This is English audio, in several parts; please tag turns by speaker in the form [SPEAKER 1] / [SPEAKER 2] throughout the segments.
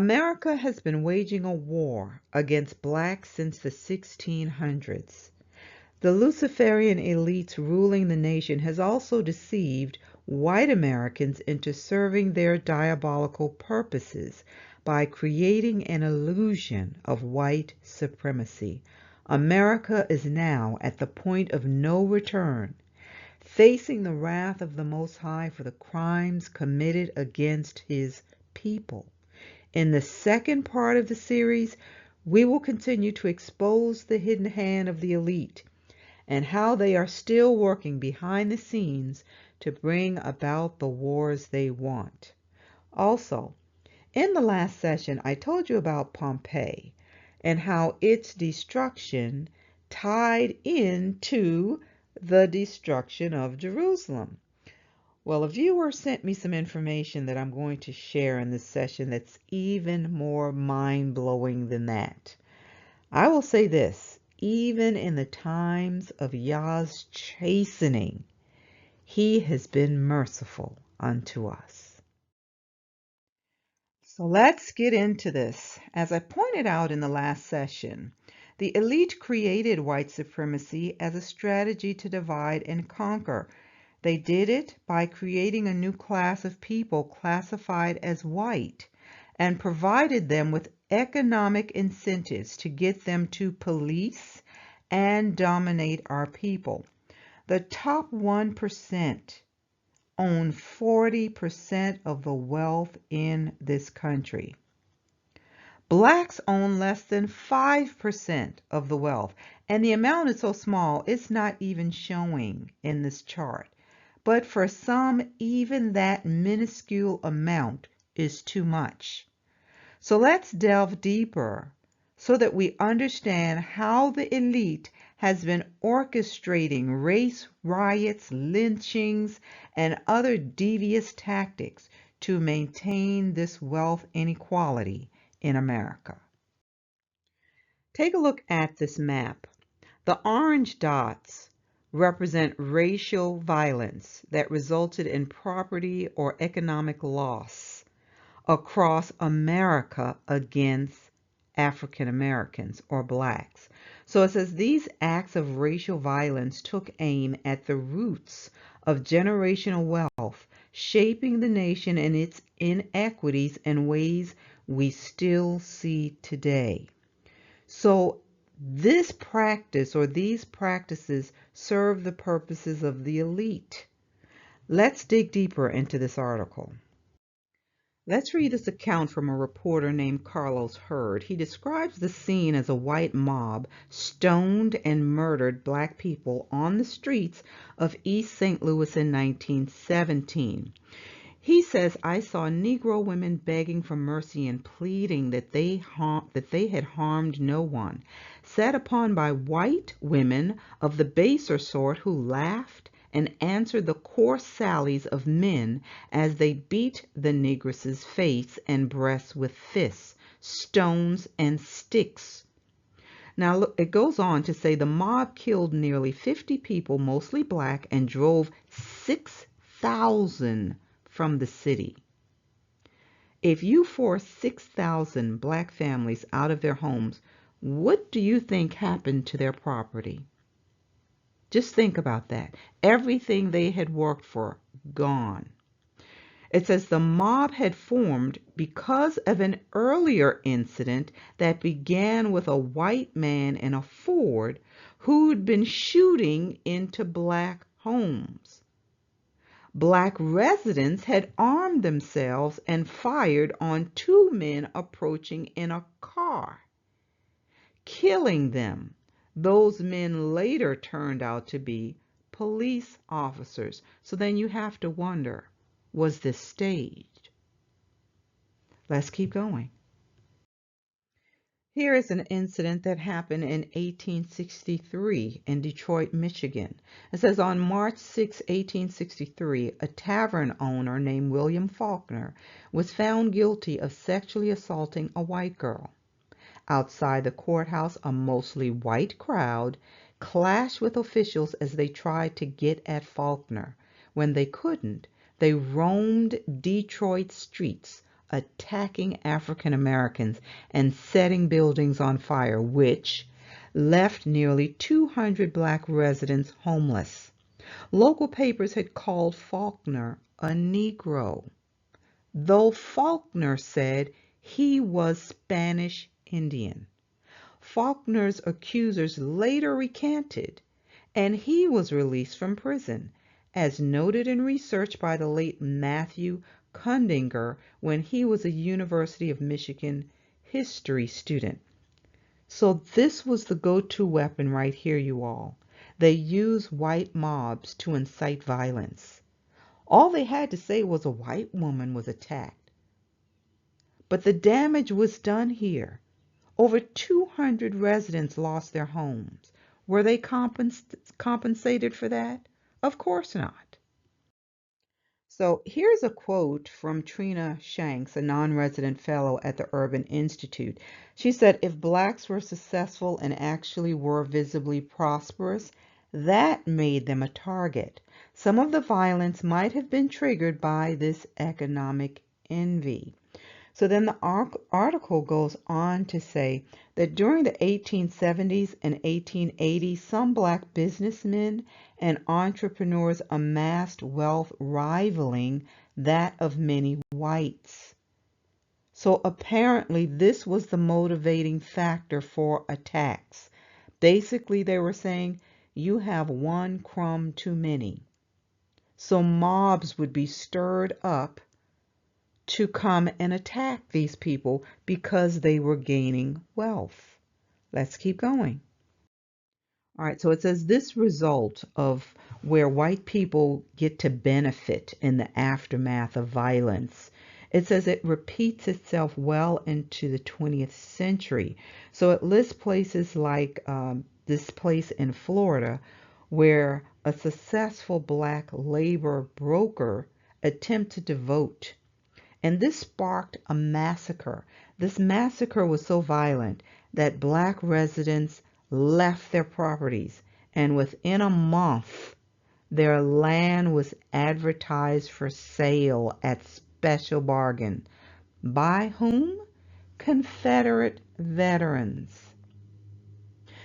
[SPEAKER 1] America has been waging a war against blacks since the 1600s. The Luciferian elites ruling the nation has also deceived white Americans into serving their diabolical purposes by creating an illusion of white supremacy. America is now at the point of no return, facing the wrath of the Most High for the crimes committed against His people. In the second part of the series, we will continue to expose the hidden hand of the elite and how they are still working behind the scenes to bring about the wars they want. Also, in the last session, I told you about Pompeii and how its destruction tied into the destruction of Jerusalem. Well, a viewer sent me some information that I'm going to share in this session that's even more mind-blowing than that. I will say this, even in the times of Yah's chastening, He has been merciful unto us. So let's get into this. As I pointed out in the last session, the elite created white supremacy as a strategy to divide and conquer. They did it by creating a new class of people classified as white and provided them with economic incentives to get them to police and dominate our people. The top 1% own 40% of the wealth in this country. Blacks own less than 5% of the wealth, and the amount is so small it's not even showing in this chart. But for some, even that minuscule amount is too much. So let's delve deeper so that we understand how the elite has been orchestrating race riots, lynchings, and other devious tactics to maintain this wealth inequality in America. Take a look at this map. The orange dots represent racial violence that resulted in property or economic loss across America against African Americans or blacks. So it says these acts of racial violence took aim at the roots of generational wealth, shaping the nation and its inequities in ways we still see today. So this practice or these practices serve the purposes of the elite. Let's dig deeper into this article. Let's read this account from a reporter named Carlos Hurd. He describes the scene as a white mob stoned and murdered black people on the streets of East St. Louis in 1917. He says, I saw Negro women begging for mercy and pleading that they had harmed no one, set upon by white women of the baser sort who laughed and answered the coarse sallies of men as they beat the negress's face and breast with fists, stones, and sticks. Now, look, it goes on to say the mob killed nearly 50 people, mostly black, and drove 6,000 from the city. If you force 6,000 black families out of their homes, what do you think happened to their property? Just think about that. Everything they had worked for, gone. It says the mob had formed because of an earlier incident that began with a white man in a Ford who'd been shooting into black homes. Black residents had armed themselves and fired on two men approaching in a car, killing them. Those men later turned out to be police officers. So then you have to wonder, was this staged? Let's keep going. Here is an incident that happened in 1863 in Detroit, Michigan. It says on March 6, 1863, a tavern owner named William Faulkner was found guilty of sexually assaulting a white girl. Outside the courthouse, a mostly white crowd clashed with officials as they tried to get at Faulkner. When they couldn't, they roamed Detroit streets attacking African Americans and setting buildings on fire, which left nearly 200 black residents homeless. Local papers had called Faulkner a Negro, though Faulkner said he was Spanish Indian. Faulkner's accusers later recanted, and he was released from prison, as noted in research by the late Matthew Kundinger when he was a University of Michigan history student. So this was the go-to weapon right here, you all. They use white mobs to incite violence. All they had to say was a white woman was attacked. But the damage was done here. Over 200 residents lost their homes. Were they compensated for that? Of course not. So here's a quote from Trina Shanks, a non-resident fellow at the Urban Institute. She said, if blacks were successful and actually were visibly prosperous, that made them a target. Some of the violence might have been triggered by this economic envy. So then the article goes on to say that during the 1870s and 1880s, some black businessmen and entrepreneurs amassed wealth rivaling that of many whites. So apparently this was the motivating factor for attacks. Basically, they were saying, you have one crumb too many. So mobs would be stirred up to come and attack these people because they were gaining wealth. Let's keep going. All right, so it says this result of where white people get to benefit in the aftermath of violence. It says it repeats itself well into the 20th century. So it lists places like this place in Florida where a successful black labor broker attempted to vote. And this sparked a massacre. This massacre was so violent that black residents left their properties, and within a month, their land was advertised for sale at special bargain. By whom? Confederate veterans.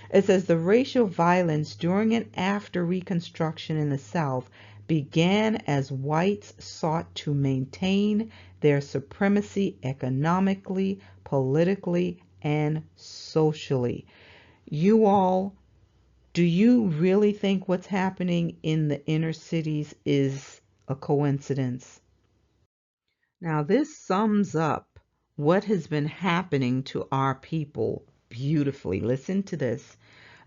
[SPEAKER 1] It says the racial violence during and after Reconstruction in the South began as whites sought to maintain their supremacy economically, politically, and socially. You all, do you really think what's happening in the inner cities is a coincidence? Now, this sums up what has been happening to our people beautifully. Listen to this.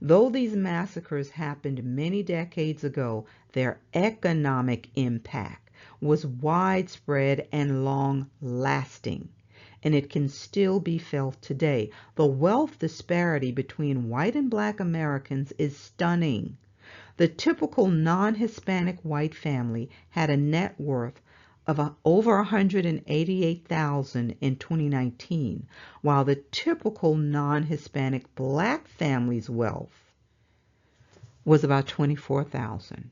[SPEAKER 1] Though these massacres happened many decades ago, their economic impact was widespread and long-lasting, and it can still be felt today. The wealth disparity between white and black Americans is stunning. The typical non-Hispanic white family had a net worth of over $188,000 in 2019, while the typical non-Hispanic black family's wealth was about $24,000.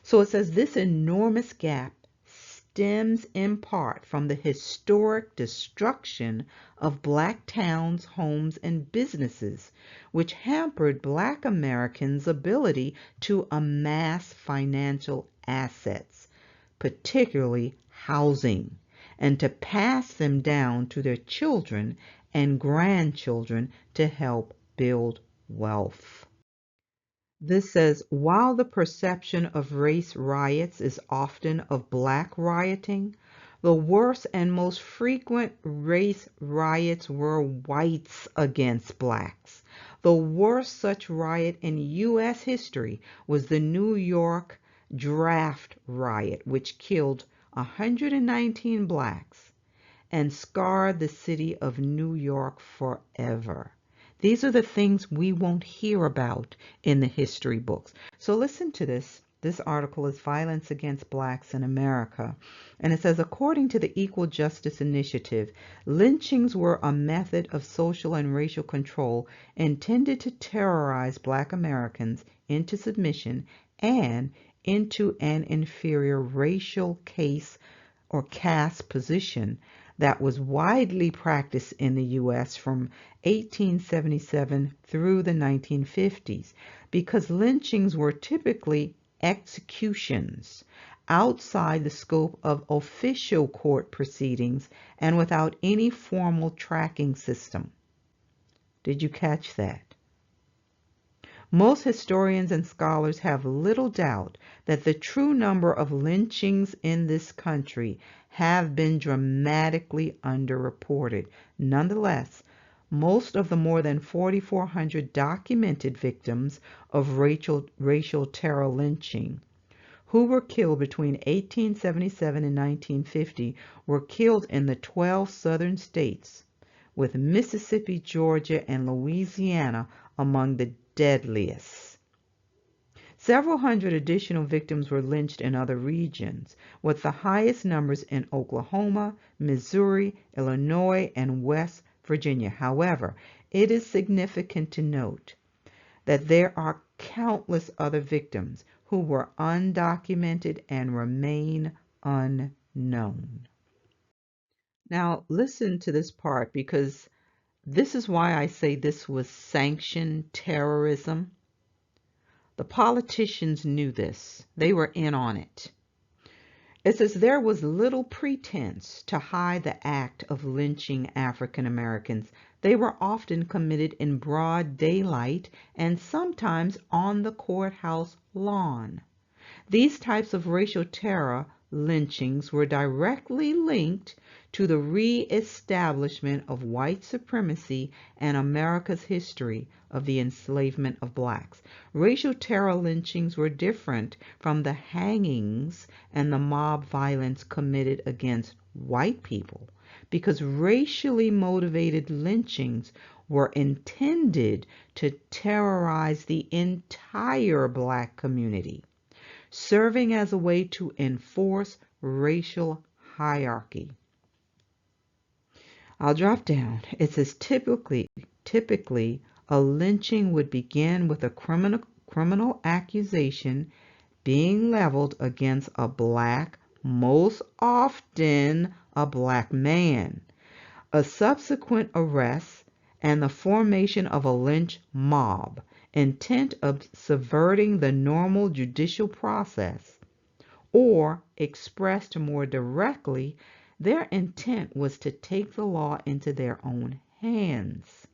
[SPEAKER 1] So it says this enormous gap stems in part from the historic destruction of black towns, homes, and businesses, which hampered black Americans' ability to amass financial assets, particularly housing, and to pass them down to their children and grandchildren to help build wealth. This says, while the perception of race riots is often of black rioting, the worst and most frequent race riots were whites against blacks. The worst such riot in U.S. history was the New York draft riot, which killed 119 blacks and scarred the city of New York forever. These are the things we won't hear about in the history books. So listen to this. This article is Violence Against Blacks in America. And it says, according to the Equal Justice Initiative, lynchings were a method of social and racial control intended to terrorize black Americans into submission and into an inferior racial case or caste position that was widely practiced in the U.S. from 1877 through the 1950s, because lynchings were typically executions outside the scope of official court proceedings and without any formal tracking system. Did you catch that? Most historians and scholars have little doubt that the true number of lynchings in this country have been dramatically underreported. Nonetheless, most of the more than 4,400 documented victims of racial terror lynching who were killed between 1877 and 1950 were killed in the 12 southern states, with Mississippi, Georgia, and Louisiana among the deadliest. Several hundred additional victims were lynched in other regions, with the highest numbers in Oklahoma, Missouri, Illinois, and West Virginia. However, it is significant to note that there are countless other victims who were undocumented and remain unknown. Now, listen to this part, because this is why I say this was sanctioned terrorism. The politicians knew this. They were in on it. It says there was little pretense to hide the act of lynching African Americans. They were often committed in broad daylight and sometimes on the courthouse lawn. These types of racial terror lynchings were directly linked to the re-establishment of white supremacy and America's history of the enslavement of blacks. Racial terror lynchings were different from the hangings and the mob violence committed against white people, because racially motivated lynchings were intended to terrorize the entire black community, serving as a way to enforce racial hierarchy. I'll drop down. It says typically a lynching would begin with a criminal accusation being leveled against a black, most often a black man, a subsequent arrest, and the formation of a lynch mob, intent of subverting the normal judicial process, or expressed more directly, their intent was to take the law into their own hands.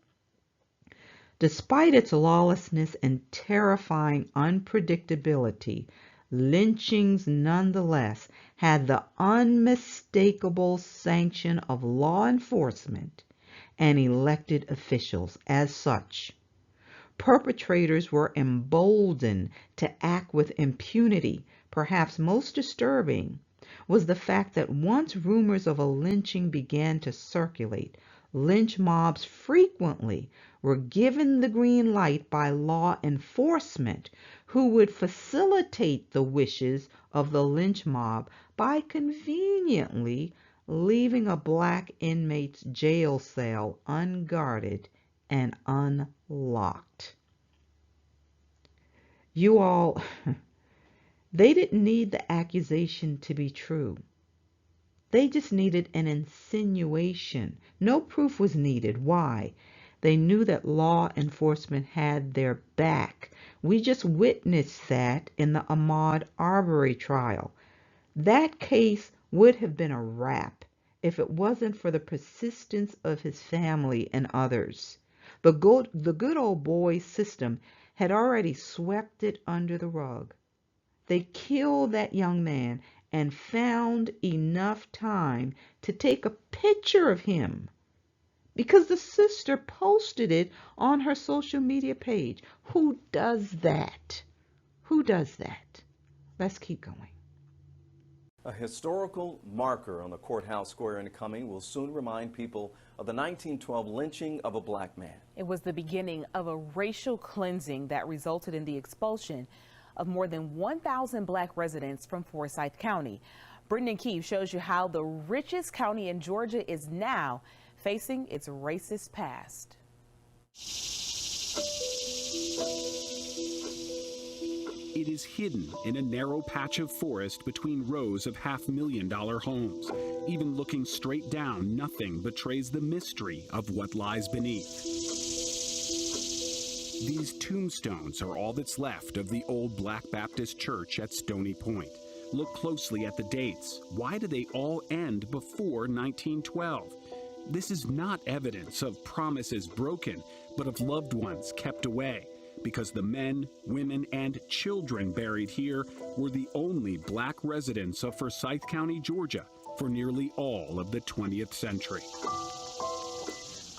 [SPEAKER 1] Despite its lawlessness and terrifying unpredictability, lynchings nonetheless had the unmistakable sanction of law enforcement and elected officials. As such, perpetrators were emboldened to act with impunity. Perhaps most disturbing was the fact that once rumors of a lynching began to circulate, lynch mobs frequently were given the green light by law enforcement, who would facilitate the wishes of the lynch mob by conveniently leaving a black inmate's jail cell unguarded and unlocked. You all, they didn't need the accusation to be true. They just needed an insinuation. No proof was needed. Why? They knew that law enforcement had their back. We just witnessed that in the Ahmaud Arbery trial. That case would have been a wrap if it wasn't for the persistence of his family and others. The good old boy system had already swept it under the rug. They killed that young man and found enough time to take a picture of him because the sister posted it on her social media page. Who does that? Who does that? Let's keep going.
[SPEAKER 2] A historical marker on the courthouse square in Cumming will soon remind people of the 1912 lynching of a black man.
[SPEAKER 3] It was the beginning of a racial cleansing that resulted in the expulsion of more than 1,000 black residents from Forsyth County. Brendan Keefe shows you how the richest county in Georgia is now facing its racist past.
[SPEAKER 4] It is hidden in a narrow patch of forest between rows of $500,000 homes. Even looking straight down, nothing betrays the mystery of what lies beneath. These tombstones are all that's left of the old Black Baptist Church at Stony Point. Look closely at the dates. Why do they all end before 1912? This is not evidence of promises broken, but of loved ones kept away, because the men, women, and children buried here were the only black residents of Forsyth County, Georgia, for nearly all of the 20th century.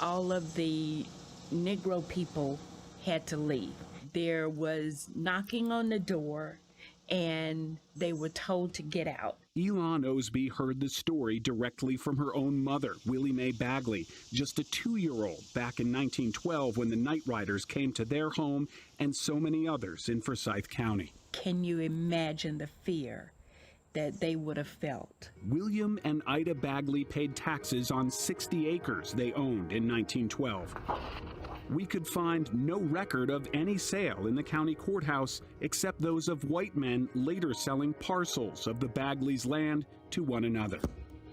[SPEAKER 5] All of the Negro people had to leave. There was knocking on the door, and they were told to get out.
[SPEAKER 4] Elon Osby heard the story directly from her own mother, Willie Mae Bagley, just a 2-year-old back in 1912 when the Night Riders came to their home and so many others in Forsyth County.
[SPEAKER 5] Can you imagine the fear that they would have felt?
[SPEAKER 4] William and Ida Bagley paid taxes on 60 acres they owned in 1912. We could find no record of any sale in the county courthouse except those of white men later selling parcels of the Bagleys' land to one another.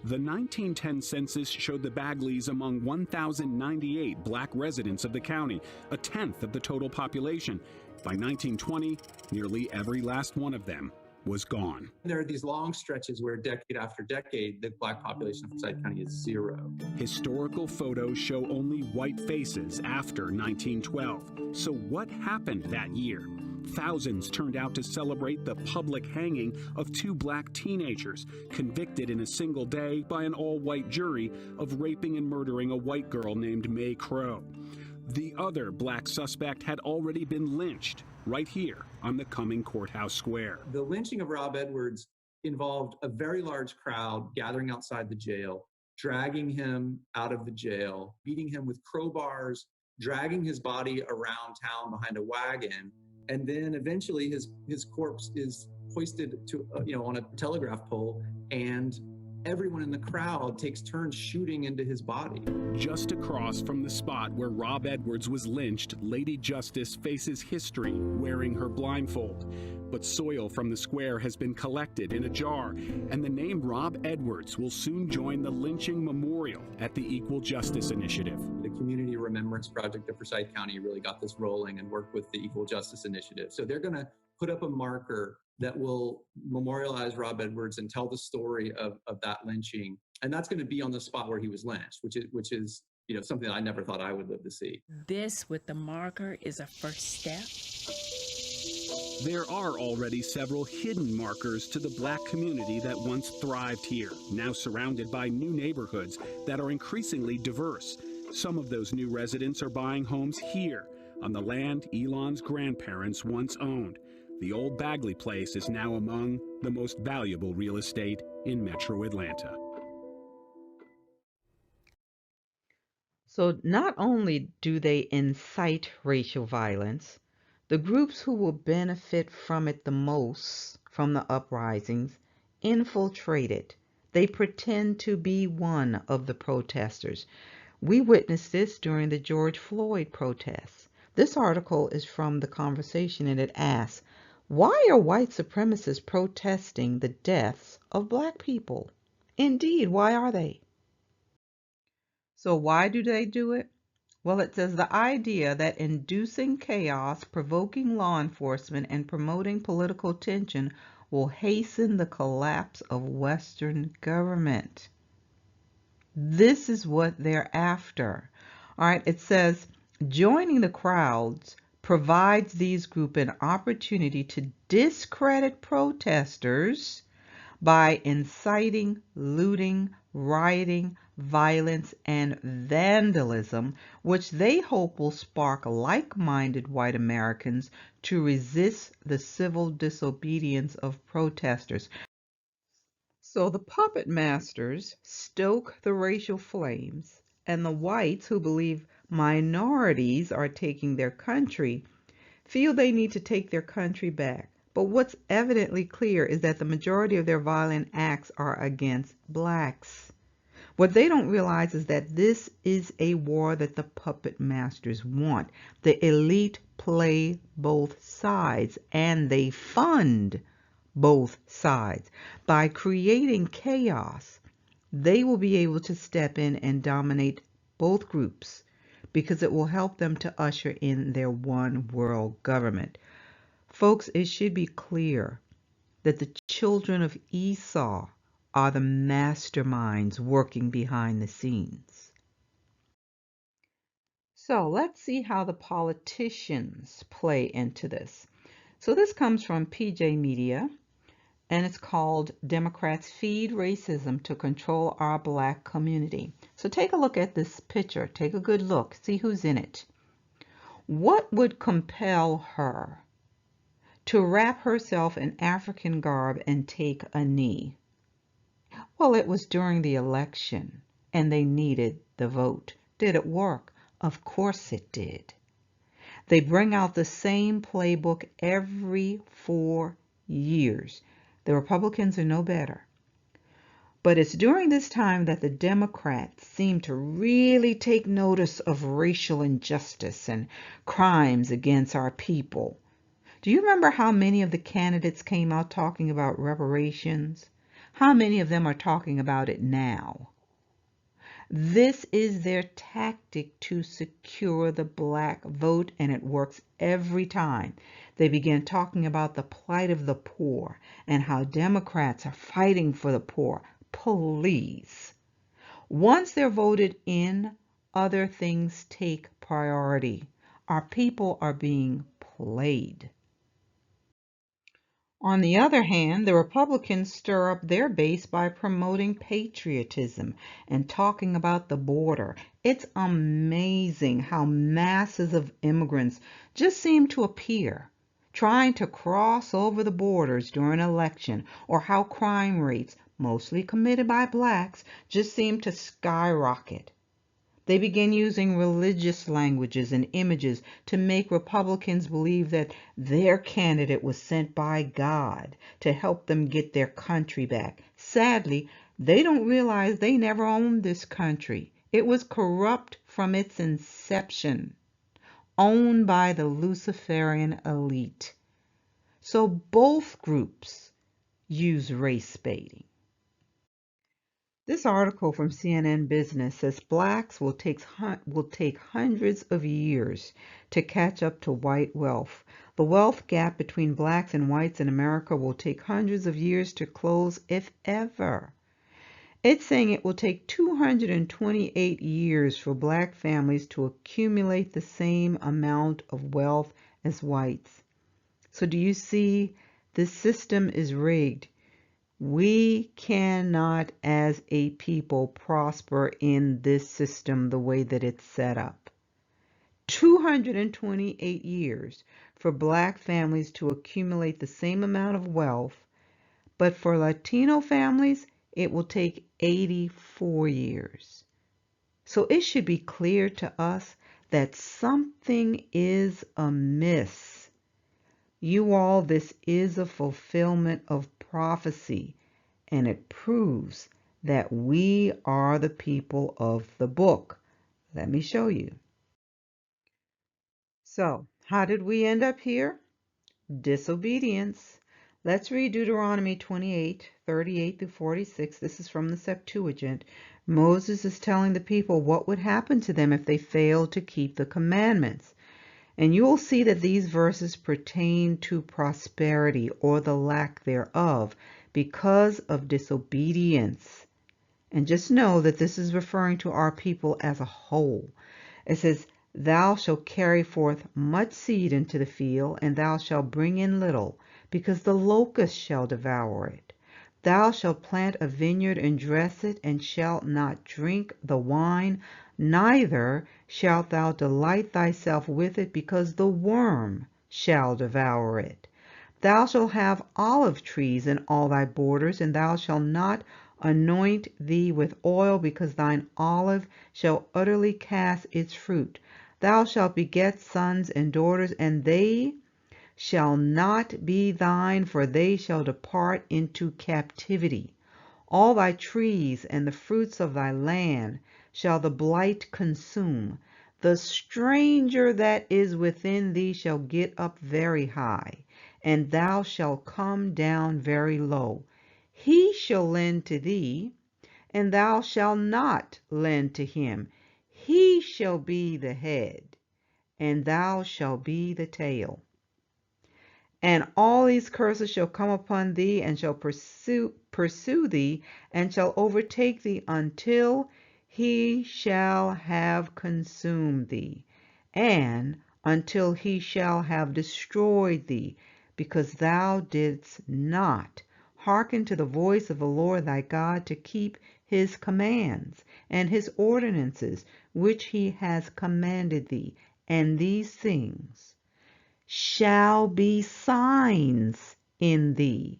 [SPEAKER 4] The 1910 census showed the Bagleys among 1,098 black residents of the county, a tenth of the total population. By 1920, nearly every last one of them was gone.
[SPEAKER 6] There are these long stretches where decade after decade, the black population of Forsyth County is zero.
[SPEAKER 4] Historical photos show only white faces after 1912. So what happened that year? Thousands turned out to celebrate the public hanging of 2 black teenagers convicted in a single day by an all-white jury of raping and murdering a white girl named Mae Crow. The other black suspect had already been lynched right here on the Cumming Courthouse Square.
[SPEAKER 6] The lynching of Rob Edwards involved a very large crowd gathering outside the jail, dragging him out of the jail, beating him with crowbars, dragging his body around town behind a wagon, and then eventually his corpse is hoisted to on a telegraph pole, and everyone in the crowd takes turns shooting into his body.
[SPEAKER 4] Just across from the spot where Rob Edwards was lynched, Lady Justice faces history wearing her blindfold. But soil from the square has been collected in a jar, and the name Rob Edwards will soon join the lynching memorial at the Equal Justice Initiative.
[SPEAKER 6] The Community Remembrance Project of Forsyth County really got this rolling and worked with the Equal Justice Initiative. So they're going to put up a marker that will memorialize Rob Edwards and tell the story of that lynching. And that's going to be on the spot where he was lynched, which is something that I never thought I would live to see.
[SPEAKER 5] This with the marker is a first step.
[SPEAKER 4] There are already several hidden markers to the black community that once thrived here, now surrounded by new neighborhoods that are increasingly diverse. Some of those new residents are buying homes here, on the land Elon's grandparents once owned. The old Bagley place is now among the most valuable real estate in Metro Atlanta.
[SPEAKER 1] So not only do they incite racial violence, the groups who will benefit from it the most, from the uprisings, infiltrate it. They pretend to be one of the protesters. We witnessed this during the George Floyd protests. This article is from The Conversation, and it asks, why are white supremacists protesting the deaths of black people? Indeed, why are they? So why do they do it? Well, it says the idea that inducing chaos, provoking law enforcement, and promoting political tension will hasten the collapse of Western government. This is what they're after. All right, it says joining the crowds provides these groups an opportunity to discredit protesters by inciting, looting, rioting, violence, and vandalism, which they hope will spark like-minded white Americans to resist the civil disobedience of protesters. So the puppet masters stoke the racial flames, and the whites who believe minorities are taking their country feel they need to take their country back. But what's evidently clear is that the majority of their violent acts are against blacks. What they don't realize is that this is a war that the puppet masters want. The elite play both sides, and they fund both sides. By creating chaos, they will be able to step in and dominate both groups because it will help them to usher in their one world government. Folks, it should be clear that the children of Esau are the masterminds working behind the scenes. So let's see how the politicians play into this. So this comes from PJ Media, and it's called Democrats Feed Racism to Control Our Black Community. So take a look at this picture. Take a good look. See who's in it. What would compel her to wrap herself in African garb and take a knee? Well, it was during the election, and they needed the vote. Did it work? Of course it did. They bring out the same playbook every 4 years. The Republicans are no better. But it's during this time that the Democrats seem to really take notice of racial injustice and crimes against our people. Do you remember how many of the candidates came out talking about reparations? How many of them are talking about it now? This is their tactic to secure the black vote, and it works every time. They begin talking about the plight of the poor and how Democrats are fighting for the poor. Please. Once they're voted in, other things take priority. Our people are being played. On the other hand, the Republicans stir up their base by promoting patriotism and talking about the border. It's amazing how masses of immigrants just seem to appear, trying to cross over the borders during an election, or how crime rates, mostly committed by blacks, just seem to skyrocket. They begin using religious languages and images to make Republicans believe that their candidate was sent by God to help them get their country back. Sadly, they don't realize they never owned this country. It was corrupt from its inception, owned by the Luciferian elite. So both groups use race baiting. This article from CNN Business says blacks will take hundreds of years to catch up to white wealth. The wealth gap between blacks and whites in America will take hundreds of years to close, if ever. It's saying it will take 228 years for black families to accumulate the same amount of wealth as whites. So do you see? This system is rigged. We cannot, as a people, prosper in this system the way that it's set up. 228 years for black families to accumulate the same amount of wealth, but for Latino families, it will take 84 years. So it should be clear to us that something is amiss. You all, this is a fulfillment of prophecy, and it proves that we are the people of the book. Let me show you. So, how did we end up here? Disobedience. Let's read Deuteronomy 28:38 through 46. This is from the Septuagint. Moses is telling the people what would happen to them if they failed to keep the commandments. And you will see that these verses pertain to prosperity or the lack thereof because of disobedience. And just know that this is referring to our people as a whole. It says, "Thou shalt carry forth much seed into the field, and thou shalt bring in little, because the locust shall devour it. Thou shalt plant a vineyard and dress it, and shalt not drink the wine, neither shalt thou delight thyself with it, because the worm shall devour it. Thou shalt have olive trees in all thy borders, and thou shalt not anoint thee with oil, because thine olive shall utterly cast its fruit. Thou shalt beget sons and daughters, and they shall not be thine, for they shall depart into captivity. All thy trees and the fruits of thy land shall the blight consume. The stranger that is within thee shall get up very high, and thou shalt come down very low. He shall lend to thee, and thou shalt not lend to him. He shall be the head, and thou shalt be the tail. And all these curses shall come upon thee, and shall pursue thee, and shall overtake thee, until he shall have consumed thee, and until he shall have destroyed thee, because thou didst not hearken to the voice of the Lord thy God, to keep his commands and his ordinances, which he has commanded thee. And these things shall be signs in thee,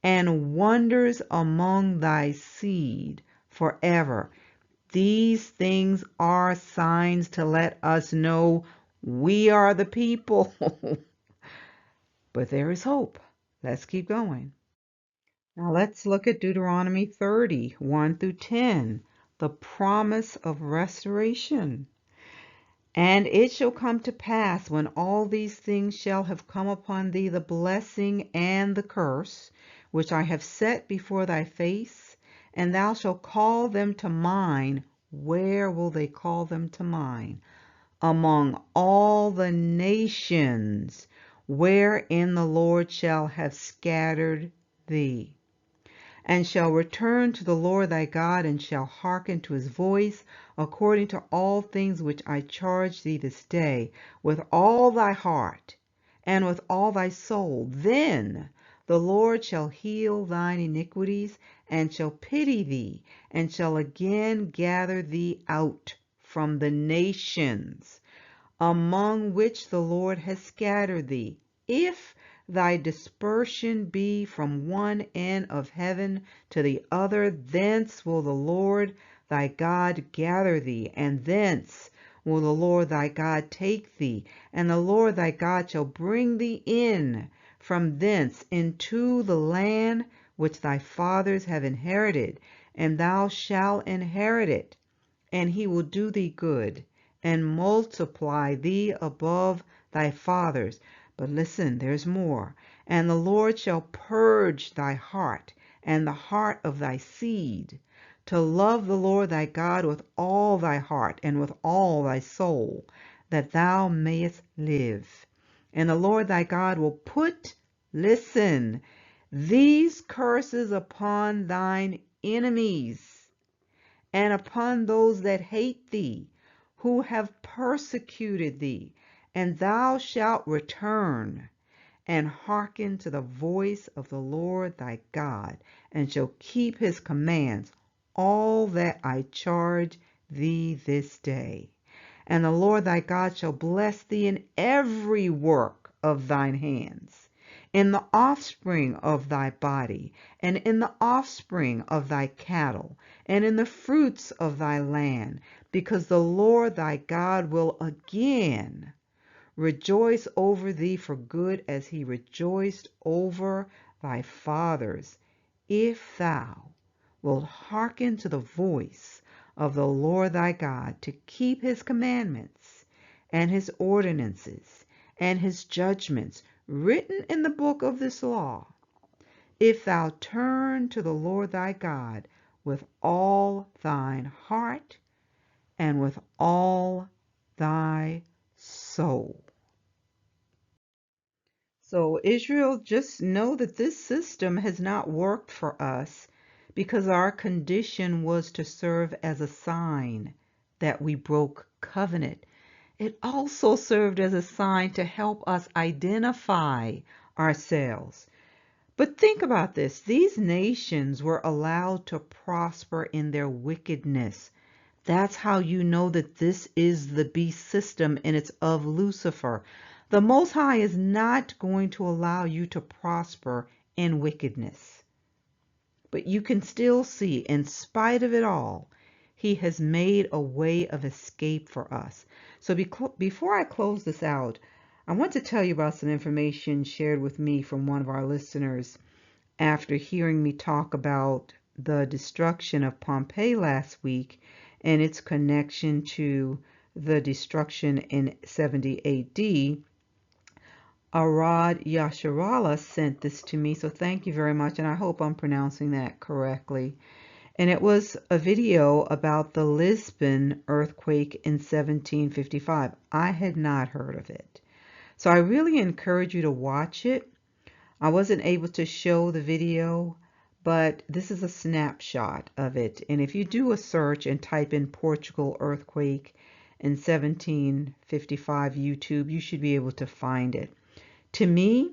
[SPEAKER 1] and wonders among thy seed forever. These things are signs to let us know we are the people. But there is hope. Let's keep going. Now let's look at Deuteronomy 30, 1 through 10, the promise of restoration. And it shall come to pass, when all these things shall have come upon thee, the blessing and the curse, which I have set before thy face, and thou shalt call them to mind. Where will they call them to mind? Among all the nations wherein the Lord shall have scattered thee, and shall return to the Lord thy God, and shall hearken to his voice, according to all things which I charge thee this day, with all thy heart and with all thy soul. Then the Lord shall heal thine iniquities, and shall pity thee, and shall again gather thee out from the nations among which the Lord has scattered thee. If thy dispersion be from one end of heaven to the other, thence will the Lord thy God gather thee, and thence will the Lord thy God take thee, and the Lord thy God shall bring thee in from thence into the land which thy fathers have inherited, and thou shalt inherit it, and he will do thee good, and multiply thee above thy fathers. But listen, there's more. And the Lord shall purge thy heart and the heart of thy seed, to love the Lord thy God with all thy heart and with all thy soul, that thou mayest live. And the Lord thy God will put, listen, these curses upon thine enemies, and upon those that hate thee, who have persecuted thee, and thou shalt return and hearken to the voice of the Lord thy God, and shall keep his commands, all that I charge thee this day. And the Lord thy God shall bless thee in every work of thine hands, in the offspring of thy body, and in the offspring of thy cattle, and in the fruits of thy land, because the Lord thy God will again rejoice over thee for good, as he rejoiced over thy fathers, if thou wilt hearken to the voice of the Lord thy God, to keep his commandments and his ordinances and his judgments written in the book of this law. If thou turn to the Lord thy God with all thine heart and with all thy soul. So Israel, just know that this system has not worked for us, because our condition was to serve as a sign that we broke covenant. It also served as a sign to help us identify ourselves. But think about this. These nations were allowed to prosper in their wickedness. That's how you know that this is the beast system, and it's of Lucifer. The Most High is not going to allow you to prosper in wickedness. But you can still see, in spite of it all, he has made a way of escape for us. So before I close this out, I want to tell you about some information shared with me from one of our listeners after hearing me talk about the destruction of Pompeii last week and its connection to the destruction in 70 AD, Arad Yasharala sent this to me, so thank you very much, and I hope I'm pronouncing that correctly. And it was a video about the Lisbon earthquake in 1755. I had not heard of it. So I really encourage you to watch it. I wasn't able to show the video, but this is a snapshot of it. And if you do a search and type in Portugal earthquake in 1755 YouTube, you should be able to find it. To me,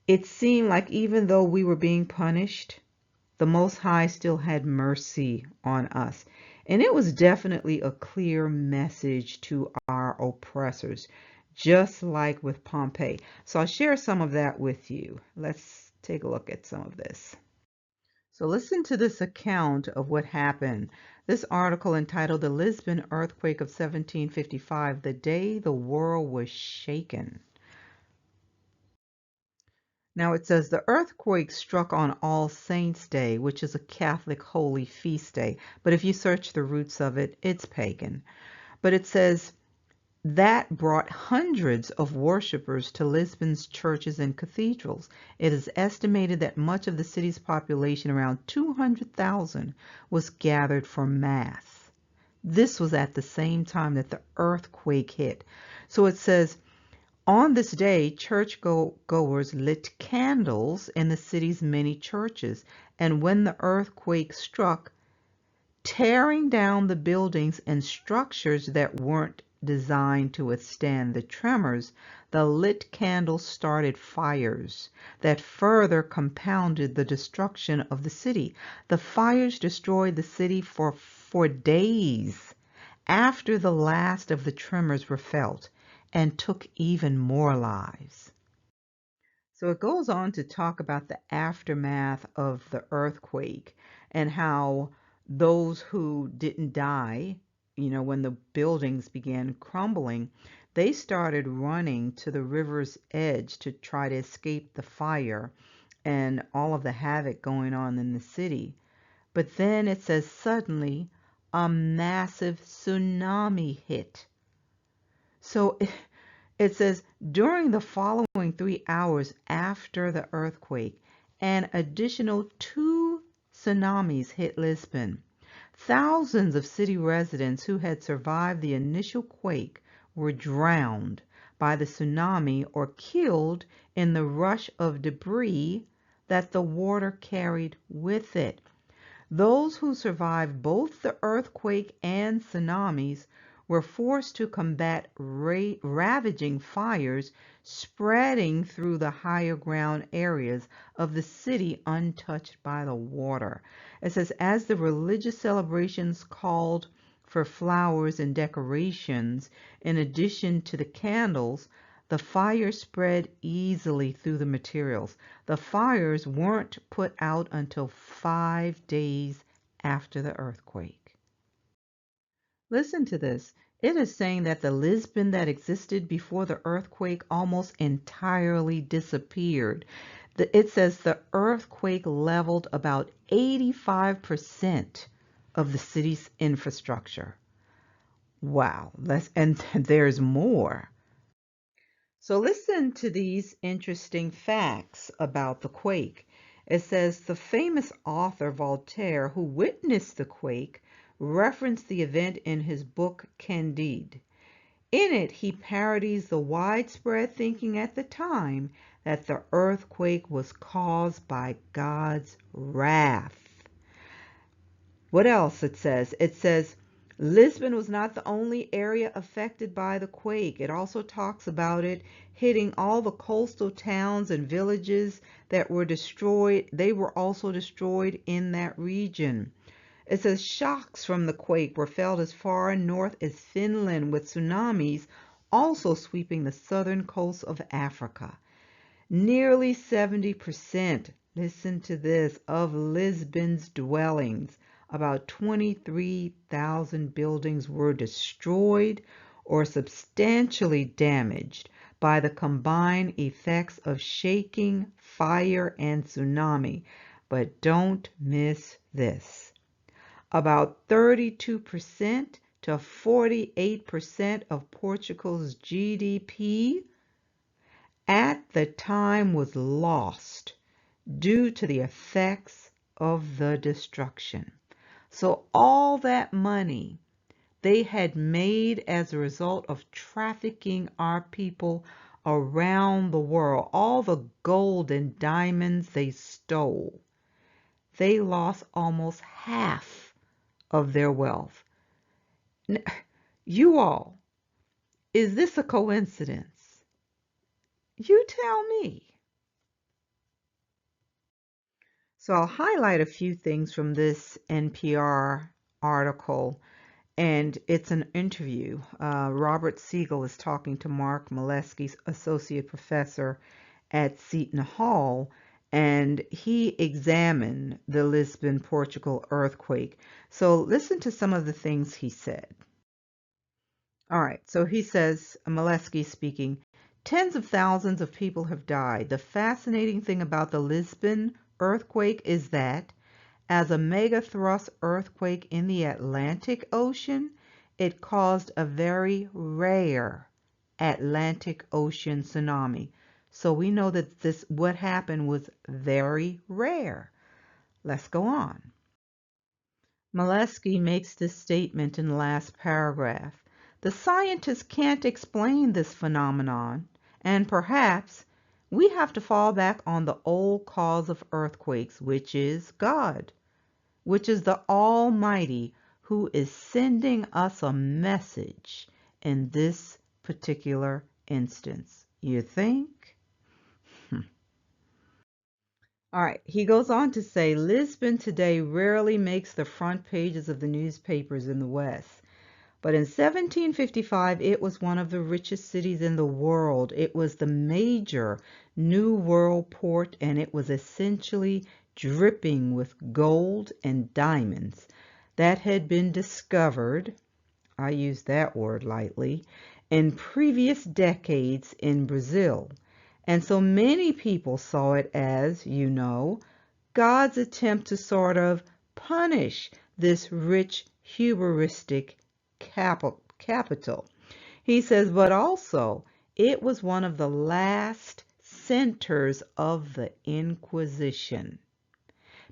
[SPEAKER 1] it seemed like even though we were being punished, the Most High still had mercy on us. And it was definitely a clear message to our oppressors, just like with Pompeii. So I'll share some of that with you. Let's take a look at some of this. So listen to this account of what happened. This article entitled The Lisbon Earthquake of 1755, the day the world was shaken. Now it says the earthquake struck on All Saints' Day, which is a Catholic holy feast day. But if you search the roots of it, it's pagan. But it says that brought hundreds of worshipers to Lisbon's churches and cathedrals. It is estimated that much of the city's population, around 200,000, was gathered for Mass. This was at the same time that the earthquake hit. So it says, on this day, churchgoers lit candles in the city's many churches, and when the earthquake struck, tearing down the buildings and structures that weren't designed to withstand the tremors, the lit candles started fires that further compounded the destruction of the city. The fires destroyed the city for days after the last of the tremors were felt, and took even more lives. So it goes on to talk about the aftermath of the earthquake and how those who didn't die, when the buildings began crumbling, they started running to the river's edge to try to escape the fire and all of the havoc going on in the city. But then it says suddenly a massive tsunami hit. So it says during the following 3 hours after the earthquake, an additional 2 tsunamis hit Lisbon. Thousands of city residents who had survived the initial quake were drowned by the tsunami or killed in the rush of debris that the water carried with it. Those who survived both the earthquake and tsunamis were forced to combat ravaging fires spreading through the higher ground areas of the city untouched by the water. It says, as the religious celebrations called for flowers and decorations, in addition to the candles, the fire spread easily through the materials. The fires weren't put out until 5 days after the earthquake. Listen to this. It is saying that the Lisbon that existed before the earthquake almost entirely disappeared. It says the earthquake leveled about 85% of the city's infrastructure. Wow, and there's more. So listen to these interesting facts about the quake. It says the famous author Voltaire, who witnessed the quake, referenced the event in his book Candide. In it, he parodies the widespread thinking at the time that the earthquake was caused by God's wrath. What else it says? It says Lisbon was not the only area affected by the quake. It also talks about it hitting all the coastal towns and villages that were destroyed. They were also destroyed in that region. It says shocks from the quake were felt as far north as Finland, with tsunamis also sweeping the southern coast of Africa. Nearly 70%, listen to this, of Lisbon's dwellings, about 23,000 buildings, were destroyed or substantially damaged by the combined effects of shaking, fire, and tsunami. But don't miss this. About 32% to 48% of Portugal's GDP at the time was lost due to the effects of the destruction. So all that money they had made as a result of trafficking our people around the world, all the gold and diamonds they stole, they lost almost half of their wealth. You all, is this a coincidence? You tell me. So I'll highlight a few things from this NPR article, and it's an interview. Robert Siegel is talking to Mark Molesky, associate professor at Seton Hall, and he examined the Lisbon, Portugal earthquake. So listen to some of the things he said. All right, so he says, Molesky speaking, tens of thousands of people have died. The fascinating thing about the Lisbon earthquake is that as a megathrust earthquake in the Atlantic Ocean, it caused a very rare Atlantic Ocean tsunami. So we know that what happened was very rare. Let's go on. Molesky makes this statement in the last paragraph. The scientists can't explain this phenomenon, and perhaps we have to fall back on the old cause of earthquakes, which is God, which is the Almighty who is sending us a message in this particular instance. You think? All right, he goes on to say, Lisbon today rarely makes the front pages of the newspapers in the West. But in 1755, it was one of the richest cities in the world. It was the major New World port, and it was essentially dripping with gold and diamonds that had been discovered, I use that word lightly, in previous decades in Brazil. And so many people saw it as, you know, God's attempt to sort of punish this rich, hubristic capital. He says, but also it was one of the last centers of the Inquisition.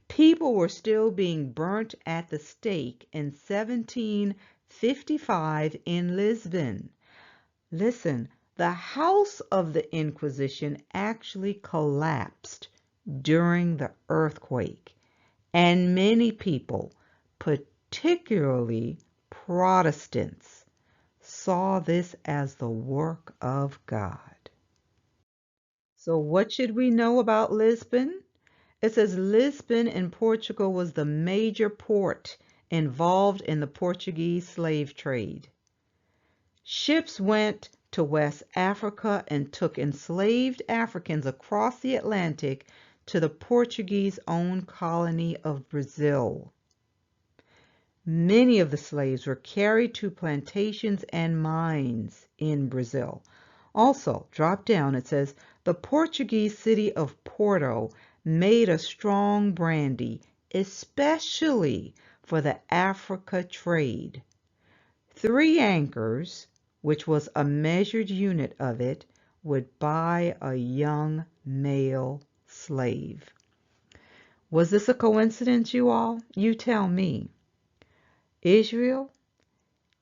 [SPEAKER 1] People were still being burnt at the stake in 1755 in Lisbon. Listen, the house of the Inquisition actually collapsed during the earthquake, and many people, particularly Protestants, saw this as the work of God. So what should we know about Lisbon? It says Lisbon in Portugal was the major port involved in the Portuguese slave trade. Ships went to West Africa and took enslaved Africans across the Atlantic to the Portuguese-owned colony of Brazil. Many of the slaves were carried to plantations and mines in Brazil. Also, drop down, it says, the Portuguese city of Porto made a strong brandy, especially for the Africa trade. 3 anchors, which was a measured unit of it, would buy a young male slave. Was this a coincidence, you all? You tell me. Israel,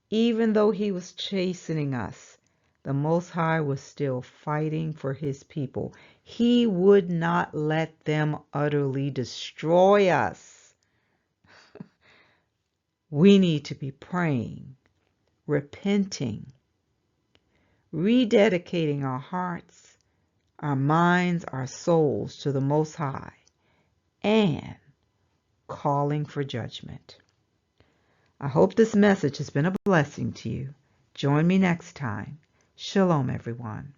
[SPEAKER 1] even though he was chastening us, the Most High was still fighting for his people. He would not let them utterly destroy us. We need to be praying, repenting, rededicating our hearts, our minds, our souls to the Most High, and calling for judgment. I hope this message has been a blessing to you. Join me next time. Shalom, everyone.